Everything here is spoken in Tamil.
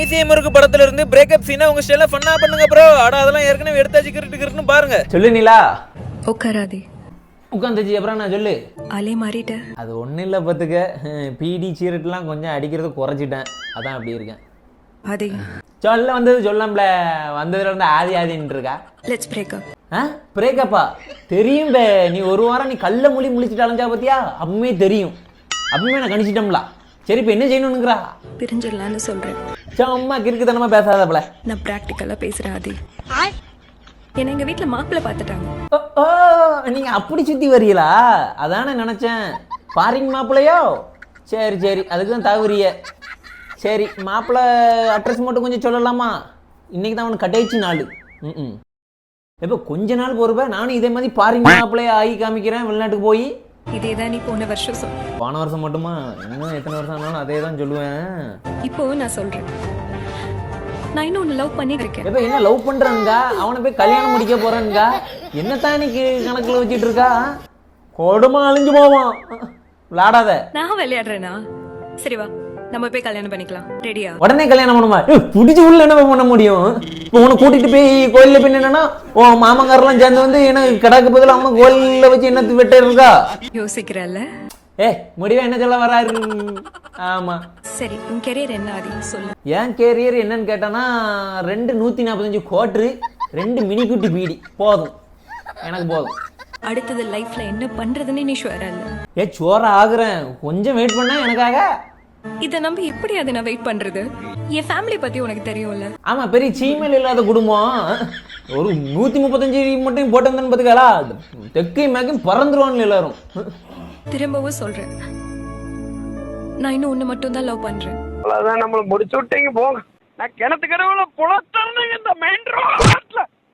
மீசியம் இருக்கு படத்துல இருந்து பிரேக்கப் சீனா உங்க ஸ்டைல ஃபன்னா பண்ணுங்க ப்ரோ. அட அதெல்லாம் ஏற்கனவே எடுத்தாச்சு கிரிட்டு பாருங்க. சொல்லு நீலா. உட்காராதே. உட்காந்துச்சு அப்புறம் நான் சொல்லு. அலே மாறிட்ட. அது ஒன்றும் இல்லை பார்த்துக்க. பீடி சீரட்லாம் கொஞ்சம் அடிக்கிறது குறைச்சிட்டேன், அதான் அப்படி இருக்கேன். அதே சொல்ல வந்தது சொல்லம்ல, வந்ததுல இருந்து ஆதி ஆதின்னு இருக்கா. Let's break up. பிரேக்கப்பா? தெரியும் பே. நீ ஒரு வாரம் நீ கல்ல மொழி முழிச்சிட்டு அலைஞ்சா பார்த்தியா, அப்பவுமே தெரியும். அப்பவுமே நான் கணிச்சிட்டோம்ல. சரி இப்போ என்ன செய்யணுங்கிறா? பிரிஞ்சிடலான்னு சொல்றேன். அம்மா கிறுக்குத்தனமா பேசாதப்பல. நான் பிராக்டிக்கலா பேசுறேன். அதே என்ன எங்க வீட்டுல மாப்பிள்ளை பார்த்துட்டாங்க. நீங்க அப்படி சுத்தி வரீங்களா? அதானே நினைச்சேன். பாரிங் மாப்பிள்ளையோ? சரி சரி, அதுக்கு தான் தவறிய. சரி, மாப்பிள்ளை அட்ரஸ் மட்டும் கொஞ்சம் சொல்லலாமா? இன்னைக்கு தான் அவனுக்கு கடைச்சி நாள். இப்போ கொஞ்ச நாள் போறப்ப நானும் இதே மாதிரி பாரிங் மாப்பிள்ளைய ஆகி காமிக்கிறேன் வெளிநாட்டுக்கு போய். இதேதான் நீ போன வருஷம் போன வருஷம் மட்டுமா? இன்னும் எத்தனை வருஷம் ஆனாலும் அதே தான் சொல்லுவேன். இப்போ நான் சொல்றேன், நான் இன்னும் ஒன்னு லவ் பண்ணி இருக்கேன். எப்ப என்ன லவ் பண்றாங்க? அவனை போய் கல்யாணம் முடிக்க போறாங்க. என்னத்தான் இன்னைக்கு கணக்குல வச்சிட்டு இருக்கா? கொடுமா அழிஞ்சு போவான். விளையாடாத. நான் விளையாடுறேனா? சரி வா, நம்ம போய் கல்யாணம் பண்ணிக்கலாம். ரெடியா? உடனே கல்யாணம் பண்ணுமா? புடிச்சு உள்ள என்ன பண்ண முடியும்? உன்னை கூட்டிட்டு போய் கோயில்ல போய் என்னன்னா உன் மாமங்காரெல்லாம் சேர்ந்து வந்து என்ன கிடக்கு பதில் அவனை கோயில்ல வச்சு என்னத்து வெட்ட இருக்கா? யோசிக்கிறல்ல? முடிவா என்ன சொல்ல வராரு? ஆமா. சரி, உன் கெரியர் என்ன ஆதி சொல்லு. என் கேரியர் என்னன்னு கேட்டானா 2 145 கோட்ரு 2 மினி குட்டி பீடி போதும், எனக்கு போதும். அடுத்தது லைஃப்ல என்ன பண்றதுன்னு நீ ஷுவரா இல்ல? சோற ஆகுறேன், கொஞ்சம் வெயிட் பண்ண எனக்காக. இத நம்ப எப்படி அதை நான் வெயிட் பண்றது? என் ஃபேமிலி பத்தி உனக்கு தெரியும்ல. ஆமா, பெரிய சீமையில் இல்லாத குடும்பம். ஒரு 135 மட்டும் போட்டு பாத்துக்காளா, தெக்கையும் மேக்கையும் பறந்துருவான்னு எல்லாரும். திரும்பவும் சொல்றேன், நான் இன்னும் ஒண்ணு மட்டும் தான் லவ் பண்றேன். அவ்வளவுதான், நம்மள முடிச்சு விட்டீங்க போங்க. நான் கிணத்து கடவுள புல